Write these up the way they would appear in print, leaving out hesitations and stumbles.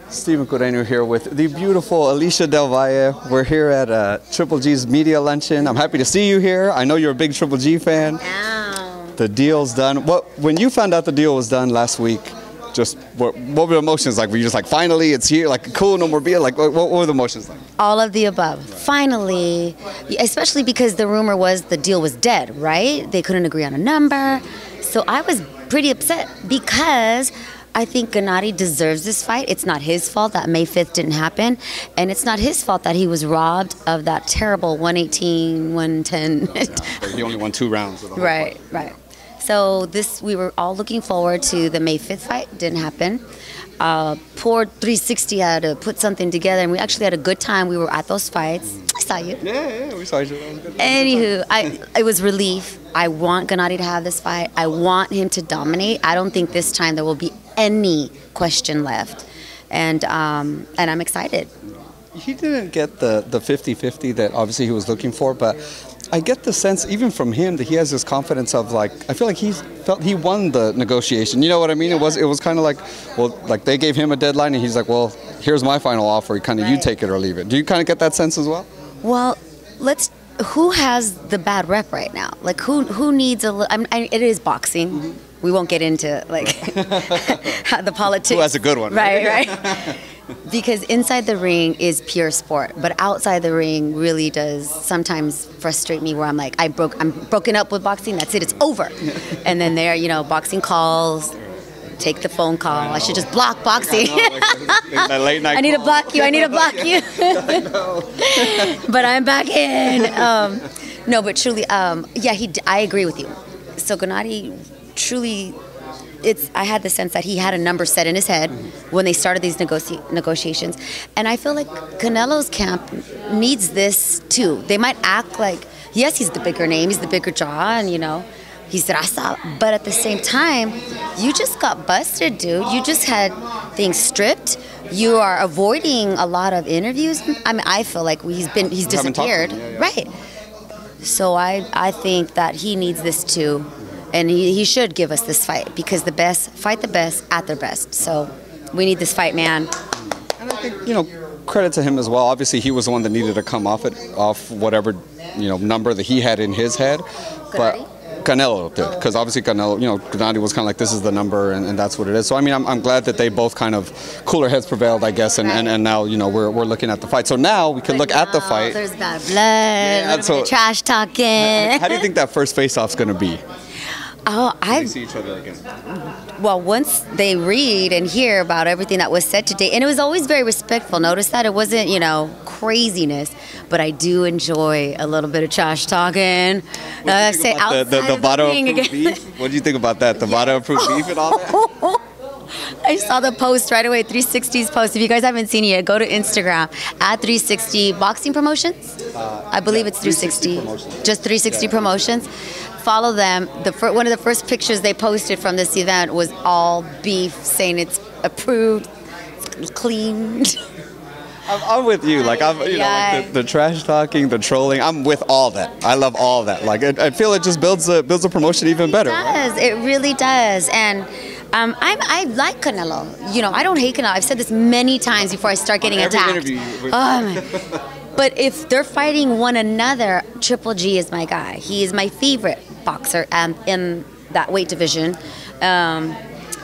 Stephen Coreno here with the beautiful Alysha Del Valle. We're here at Triple G's media luncheon. I'm happy to see you here. I know you're a big Triple G fan. Ow. The deal's done. When you found out the deal was done last week, just what were the emotions like? Were you just like, finally, it's here, like, cool, no more beer? Like, what were the emotions like? All of the above. Finally, especially because the rumor was the deal was dead, right? They couldn't agree on a number. So I was pretty upset because I think Gennady deserves this fight. It's not his fault that May 5th didn't happen. And it's not his fault that he was robbed of that terrible 118, 110. Yeah, he only won 2 rounds. Right. So we were all looking forward to the May 5th fight. Didn't happen. Poor 360 had to put something together, and we actually had a good time. We were at those fights. I saw you. Yeah, we saw you. Anywho, it was relief. I want Gennady to have this fight. I want him to dominate. I don't think this time there will be any question left, and I'm excited. He didn't get the 50-50 that obviously he was looking for, but I get the sense, even from him, that he has this confidence of, like, I feel like he felt he won the negotiation. You know what I mean? Yeah. It was kind of like, well, like they gave him a deadline, and he's like, well, here's my final offer. Kind of, right. You take it or leave it. Do you kind of get that sense as well? Well, who has the bad rep right now? Like, who needs it is boxing. Mm-hmm. We won't get into, like, the politics. Who has a good one? Right. Because inside the ring is pure sport, but outside the ring really does sometimes frustrate me, where I'm like, I'm broken up with boxing, that's it, it's over. And then there, boxing calls, take the phone call. I should just block boxing. That late night I need to block you. I know. But I'm back in. No, but truly, I agree with you. So Gennady truly, I had the sense that he had a number set in his head when they started these negotiations. And I feel like Canelo's camp needs this too. They might act like, yes, he's the bigger name, he's the bigger jaw, and he's Raza. But at the same time, you just got busted, dude. You just had things stripped. You are avoiding a lot of interviews. I mean, I feel like he's disappeared. Yeah. Right. So I think that he needs this too. And he should give us this fight, because the best fight the best at their best. So we need this fight, man. And I think, credit to him as well. Obviously, he was the one that needed to come off whatever, number that he had in his head. But Canelo did, because obviously Canelo, Gennady was kind of like, this is the number, and that's what it is. So I mean, I'm glad that they both kind of cooler heads prevailed, I guess, and now we're looking at the fight. So now we can look at the fight. There's bad blood, trash talking. How do you think that first face-off's going to be? Oh, they see each other again. Well, once they read and hear about everything that was said today, and it was always very respectful. Notice that it wasn't, craziness, but I do enjoy a little bit of trash talking. Say the Vada-approved beef. What do you think about that? The Vada-approved beef and all that. I saw the post right away, 360's post. If you guys haven't seen it yet, go to Instagram at 360 Boxing Promotions. I believe it's 360. Just 360 Promotions. Follow them. One of the first pictures they posted from this event was all beef, saying it's approved, clean. I'm with you. Like like the trash talking, the trolling. I'm with all that. I love all that. Like I feel it just builds a promotion even better. It does. It really does. And I like Canelo. I don't hate Canelo. I've said this many times before I start getting attacked. But if they're fighting one another, Triple G is my guy. He is my favorite boxer in that weight division.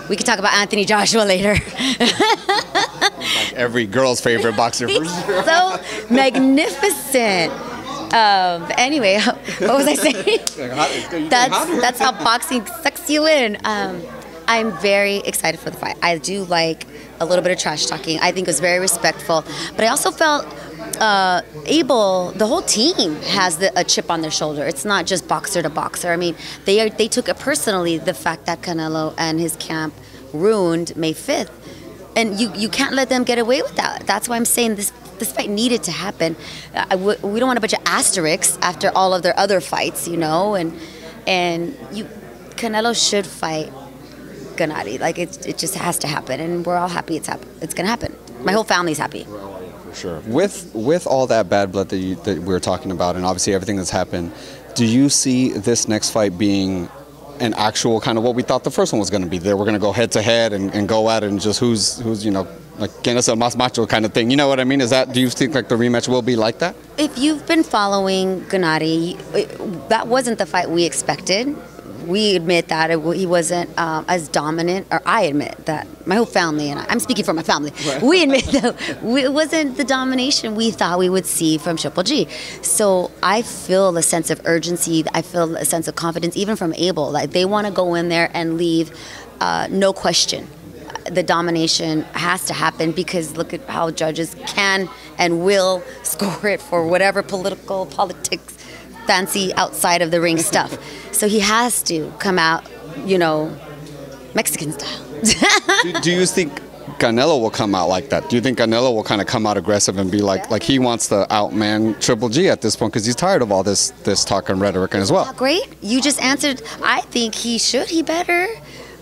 We could talk about Anthony Joshua later. Like every girl's favorite boxer. For sure. So magnificent. Anyway, what was I saying? That's how boxing sucks you in. I'm very excited for the fight. I do like a little bit of trash talking. I think it was very respectful. But I also felt the whole team has a chip on their shoulder. It's not just boxer to boxer. I mean, they took it personally, the fact that Canelo and his camp ruined May 5th. And you can't let them get away with that. That's why I'm saying this fight needed to happen. We don't want a bunch of asterisks after all of their other fights, and Canelo should fight Gennady. Like, it just has to happen, and we're all happy it's going to happen. My whole family's happy. Sure. With all that bad blood that we're talking about, and obviously everything that's happened, do you see this next fight being an actual kind of what we thought the first one was going to be? That we're going to go head to head and go at it, and just who's like quien es el más macho kind of thing. You know what I mean? Do you think like the rematch will be like that? If you've been following Gennady, that wasn't the fight we expected. We admit that he wasn't as dominant, or I admit that my whole family, and I'm speaking for my family, right. We admit that it wasn't the domination we thought we would see from Triple G. So I feel a sense of urgency. I feel a sense of confidence, even from Abel. Like they want to go in there and leave, no question. The domination has to happen because look at how judges can and will score it for whatever politics, fancy outside of the ring stuff. So he has to come out, Mexican style. do you think Canelo will come out like that? Do you think Canelo will kind of come out aggressive and be like he wants to outman Triple G at this point because he's tired of all this talk and rhetoric as well? Great. You just answered. I think he should. He better.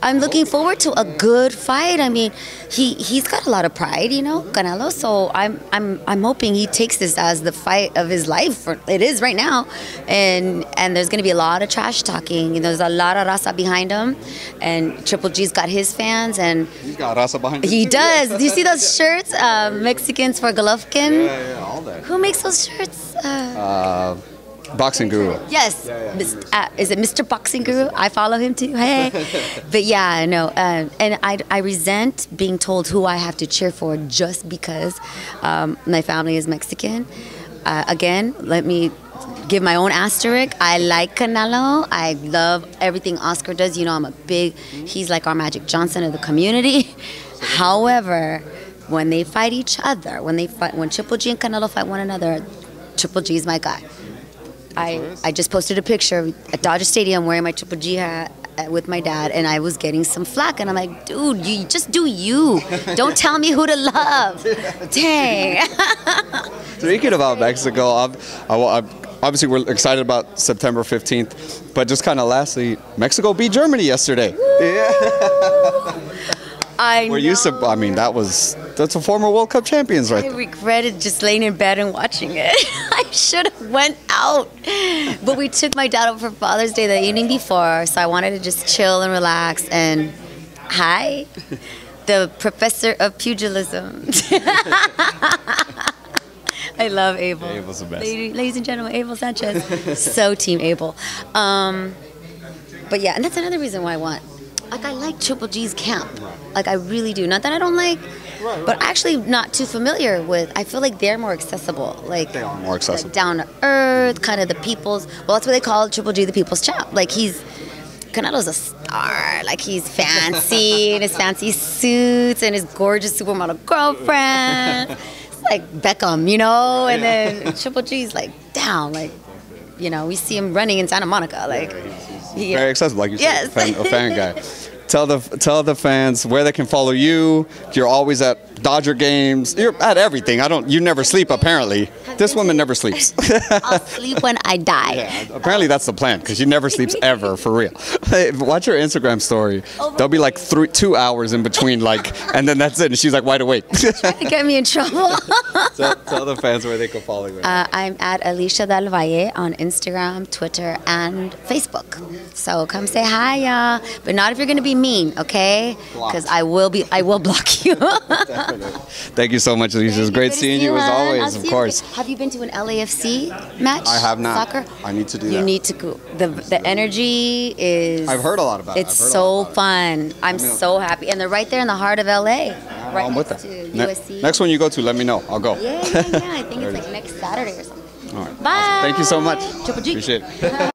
I'm looking forward to a good fight. I mean, he's got a lot of pride, Canelo. So I'm hoping he takes this as the fight of his life. It is right now, and there's going to be a lot of trash talking. There's a lot of raza behind him, and Triple G's got his fans, and he's got raza behind him. He does. Do you see those shirts? Mexicans for Golovkin. Yeah, all that. Who makes those shirts? Boxing Guru. Yes. Is it Mr. Boxing Guru? I follow him too. Hey. But yeah, no. And I resent being told who I have to cheer for just because my family is Mexican. Again, let me give my own asterisk. I like Canelo. I love everything Oscar does. He's like our Magic Johnson of the community. However, when they fight each other, when Triple G and Canelo fight one another, Triple G is my guy. I just posted a picture at Dodger Stadium wearing my Triple G hat with my dad, and I was getting some flack, and I'm like, dude, you just do you. Don't tell me who to love. Dang. Speaking about Mexico, obviously we're excited about September 15th, but just kind of lastly, Mexico beat Germany yesterday. Yeah. That's a former World Cup champions right there. I regretted just laying in bed and watching it. I should have went out. But we took my dad out for Father's Day the evening before, so I wanted to just chill and relax. And hi, the professor of pugilism. I love Abel. Abel's the best. Ladies and gentlemen, Abel Sanchez. So team Abel. But yeah, and that's another reason why I want. Like, I like Triple G's camp. Like, I really do. Not that I don't like, but actually not too familiar with. I feel like they're more accessible. Like, they are more accessible. Like down to earth, kind of the people's. Well, that's what they call Triple G, the people's champ. Like, Canelo's a star. Like, he's fancy in his fancy suits and his gorgeous supermodel girlfriend. It's like Beckham, And then Triple G's like down, like, we see him running in Santa Monica, like. He's very accessible, like you said, yes. a fan guy. Tell the fans where they can follow you. You're always at Dodger games. You're at everything. You never sleep apparently. This woman never sleeps. I'll sleep when I die. Yeah, apparently that's the plan because she never sleeps ever, for real. Hey, watch her Instagram story. There'll be like 2 hours in between, and then that's it. And she's like wide awake. Trying to get me in trouble. Tell the fans where they can follow you. I'm at Alysha Del Valle on Instagram, Twitter, and Facebook. So come say hi, y'all. But not if you're gonna be mean, okay? Because I will block you. Thank you so much, Alysha. It's great seeing you as always, of course. Have you been to an LAFC match? I have not. Soccer? I need to do that. You need to go. The energy is... I've heard a lot about it. It's so fun. I'm so happy. And they're right there in the heart of LA. Right I'm with that. USC. Next one you go to, let me know. I'll go. Yeah. I think it's like next Saturday or something. All right. Bye. Awesome. Thank you so much. Triple G. Appreciate it.